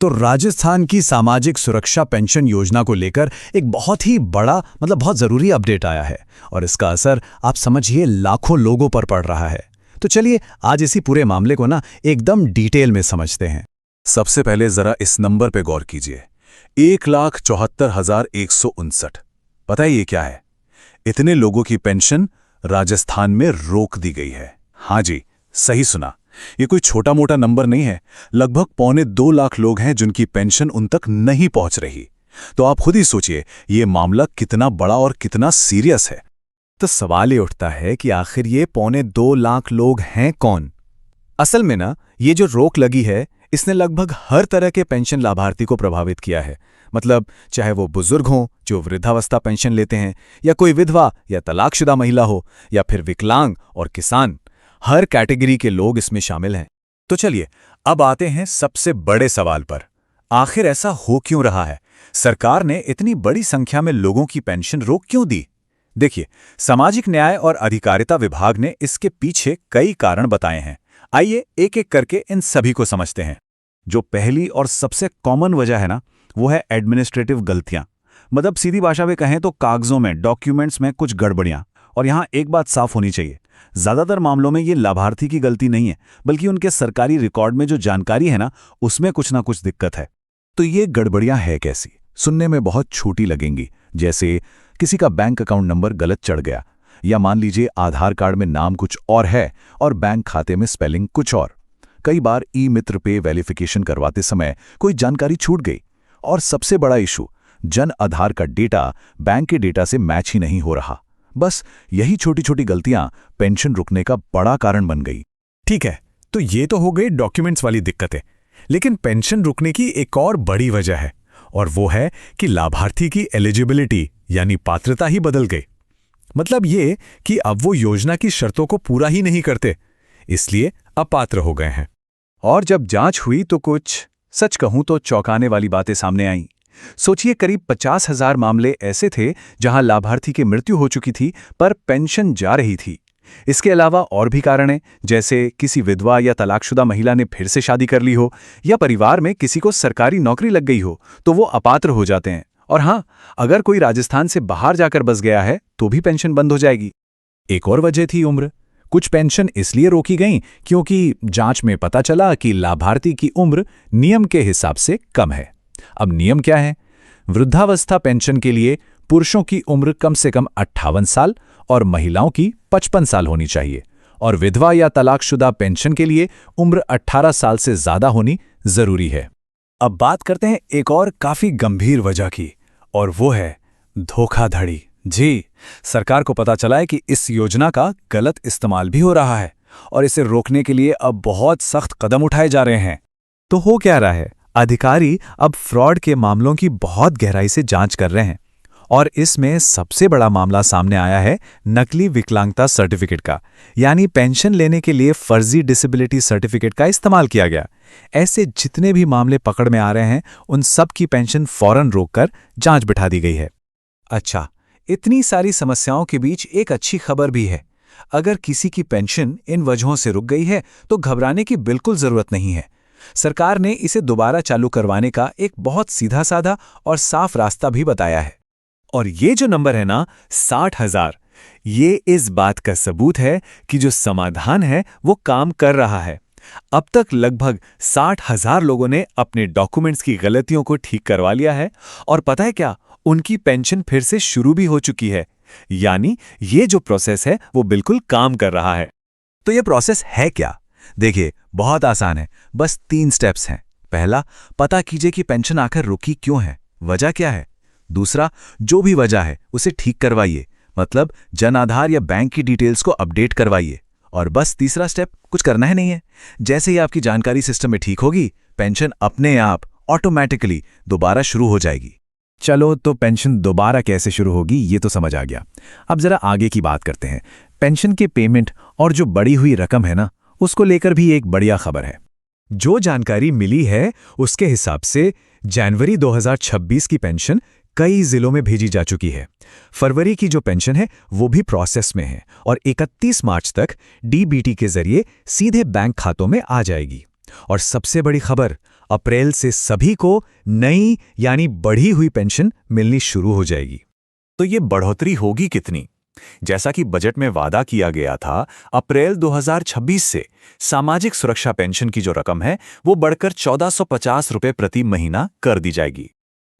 तो राजस्थान की सामाजिक सुरक्षा पेंशन योजना को लेकर एक बहुत ही बड़ा बहुत ज़रूरी अपडेट आया है और इसका असर आप समझिए लाखों लोगों पर पड़ रहा है। तो चलिए आज इसी पूरे मामले को एकदम डिटेल में समझते हैं। सबसे पहले जरा इस नंबर पे गौर कीजिए, 1,74,159। पता है ये क्या है? इतने लोगों की पेंशन राजस्थान में रोक दी गई है। हाँ जी, सही सुना, ये कोई छोटा मोटा नंबर नहीं है। लगभग 1.25 लाख लोग हैं जिनकी पेंशन उन तक नहीं पहुंच रही। तो आप खुद ही सोचिए ये मामला कितना बड़ा और कितना सीरियस है। तो सवाल ये उठता है कि आखिर ये 1.25 लाख लोग हैं कौन? असल में ये जो रोक लगी है इसने लगभग हर तरह के पेंशन लाभार्थी को प्रभावित किया है। मतलब चाहे वो बुजुर्ग हों जो वृद्धावस्था पेंशन लेते हैं, या कोई विधवा या तलाकशुदा महिला हो, या फिर विकलांग और किसान, हर कैटेगरी के लोग इसमें शामिल हैं। तो चलिए अब आते हैं सबसे बड़े सवाल पर। आखिर ऐसा हो क्यों रहा है? सरकार ने इतनी बड़ी संख्या में लोगों की पेंशन रोक क्यों दी? देखिए, सामाजिक न्याय और अधिकारिता विभाग ने इसके पीछे कई कारण बताए हैं। आइए एक एक करके इन सभी को समझते हैं। जो पहली और सबसे कॉमन वजह है वो है एडमिनिस्ट्रेटिव गलतियां। मतलब सीधी भाषा में कहें तो कागजों में, डॉक्यूमेंट्स में कुछ गड़बड़ियां। और यहां एक बात साफ होनी चाहिए, ज्यादातर मामलों में ये लाभार्थी की गलती नहीं है, बल्कि उनके सरकारी रिकॉर्ड में जो जानकारी है उसमें कुछ ना कुछ दिक्कत है। तो ये गड़बड़ियां है कैसी? सुनने में बहुत छोटी लगेंगी, जैसे किसी का बैंक अकाउंट नंबर गलत चढ़ गया, या मान लीजिए आधार कार्ड में नाम कुछ और है और बैंक खाते में स्पेलिंग कुछ और। कई बार ई मित्र पे वेरिफिकेशन करवाते समय कोई जानकारी छूट गई। और सबसे बड़ा इशू, जन आधार का डेटा बैंक के डेटा से मैच ही नहीं हो रहा। बस यही छोटी छोटी गलतियां पेंशन रुकने का बड़ा कारण बन गई। ठीक है, तो ये तो हो गई डॉक्यूमेंट्स वाली दिक्कतें, लेकिन पेंशन रुकने की एक और बड़ी वजह है, और वो है कि लाभार्थी की एलिजिबिलिटी यानी पात्रता ही बदल गई। मतलब ये कि अब वो योजना की शर्तों को पूरा ही नहीं करते, इसलिए अपात्र हो गए हैं। और जब जांच हुई तो कुछ, सच कहूं तो चौंकाने वाली बातें सामने आईं। सोचिए, करीब 50,000 मामले ऐसे थे जहां लाभार्थी की मृत्यु हो चुकी थी पर पेंशन जा रही थी। इसके अलावा और भी कारण हैं, जैसे किसी विधवा या तलाकशुदा महिला ने फिर से शादी कर ली हो, या परिवार में किसी को सरकारी नौकरी लग गई हो तो वो अपात्र हो जाते हैं। और हाँ, अगर कोई राजस्थान से बाहर जाकर बस गया है तो भी पेंशन बंद हो जाएगी। एक और वजह थी उम्र। कुछ पेंशन इसलिए रोकी गई क्योंकि जांच में पता चला कि लाभार्थी की उम्र नियम के हिसाब से कम है। अब नियम क्या है? वृद्धावस्था पेंशन के लिए पुरुषों की उम्र कम से कम 58 साल और महिलाओं की 55 साल होनी चाहिए, और विधवा या तलाकशुदा पेंशन के लिए उम्र 18 साल से ज्यादा होनी जरूरी है। अब बात करते हैं एक और काफी गंभीर वजह की, और वो है धोखाधड़ी। जी, सरकार को पता चला है कि इस योजना का गलत इस्तेमाल भी हो रहा है, और इसे रोकने के लिए अब बहुत सख्त कदम उठाए जा रहे हैं। तो हो क्या रहा है? अधिकारी अब फ्रॉड के मामलों की बहुत गहराई से जांच कर रहे हैं, और इसमें सबसे बड़ा मामला सामने आया है नकली विकलांगता सर्टिफिकेट का। यानी पेंशन लेने के लिए फर्जी डिसेबिलिटी सर्टिफिकेट का इस्तेमाल किया गया। ऐसे जितने भी मामले पकड़ में आ रहे हैं उन सब की पेंशन फौरन रोककर जांच बिठा दी गई है। अच्छा, इतनी सारी समस्याओं के बीच एक अच्छी खबर भी है। अगर किसी की पेंशन इन वजहों से रुक गई है तो घबराने की बिल्कुल जरूरत नहीं है। सरकार ने इसे दोबारा चालू करवाने का एक बहुत सीधा साधा और साफ रास्ता भी बताया है। और ये जो नंबर है 60,000, ये इस बात का सबूत है कि जो समाधान है वो काम कर रहा है। अब तक लगभग 60,000 लोगों ने अपने डॉक्यूमेंट्स की गलतियों को ठीक करवा लिया है, और पता है क्या, उनकी पेंशन फिर से शुरू भी हो चुकी है। यानी ये जो प्रोसेस है वो बिल्कुल काम कर रहा है। तो ये प्रोसेस है क्या? देखिए, बहुत आसान है, बस 3 स्टेप्स हैं। पहला, पता कीजिए कि पेंशन आखिर रुकी क्यों है, वजह क्या है। दूसरा, जो भी वजह है उसे ठीक करवाइए, मतलब जन आधार या बैंक की डिटेल्स को अपडेट करवाइए। और बस तीसरा स्टेप, कुछ करना ही नहीं है। जैसे ही आपकी जानकारी सिस्टम में ठीक होगी, पेंशन अपने आप ऑटोमेटिकली दोबारा शुरू हो जाएगी। चलो, तो पेंशन दोबारा कैसे शुरू होगी ये तो समझ आ गया। अब जरा आगे की बात करते हैं। पेंशन के पेमेंट और जो बढ़ी हुई रकम है उसको लेकर भी एक बढ़िया खबर है। जो जानकारी मिली है उसके हिसाब से जनवरी 2026 की पेंशन कई जिलों में भेजी जा चुकी है। फरवरी की जो पेंशन है वो भी प्रोसेस में है, और 31 मार्च तक डीबीटी के जरिए सीधे बैंक खातों में आ जाएगी। और सबसे बड़ी खबर, अप्रैल से सभी को नई यानी बढ़ी हुई पेंशन मिलनी शुरू हो जाएगी। तो ये बढ़ोतरी होगी कितनी? जैसा कि बजट में वादा किया गया था, अप्रैल 2026 से सामाजिक सुरक्षा पेंशन की जो रकम है वो बढ़कर 1450 रुपए प्रति महीना कर दी जाएगी।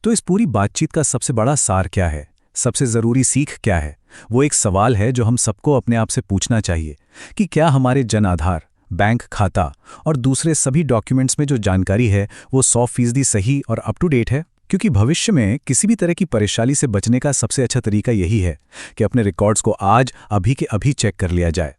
तो इस पूरी बातचीत का सबसे बड़ा सार क्या है? सबसे जरूरी सीख क्या है? वो एक सवाल है जो हम सबको अपने आप से पूछना चाहिए कि क्या हमारे जन आधार, बैंक खाता और दूसरे सभी डॉक्यूमेंट्स में जो जानकारी है वो 100% सही और अप टू डेट है? क्योंकि भविष्य में किसी भी तरह की परेशानी से बचने का सबसे अच्छा तरीका यही है कि अपने रिकॉर्ड्स को आज अभी के अभी चेक कर लिया जाए।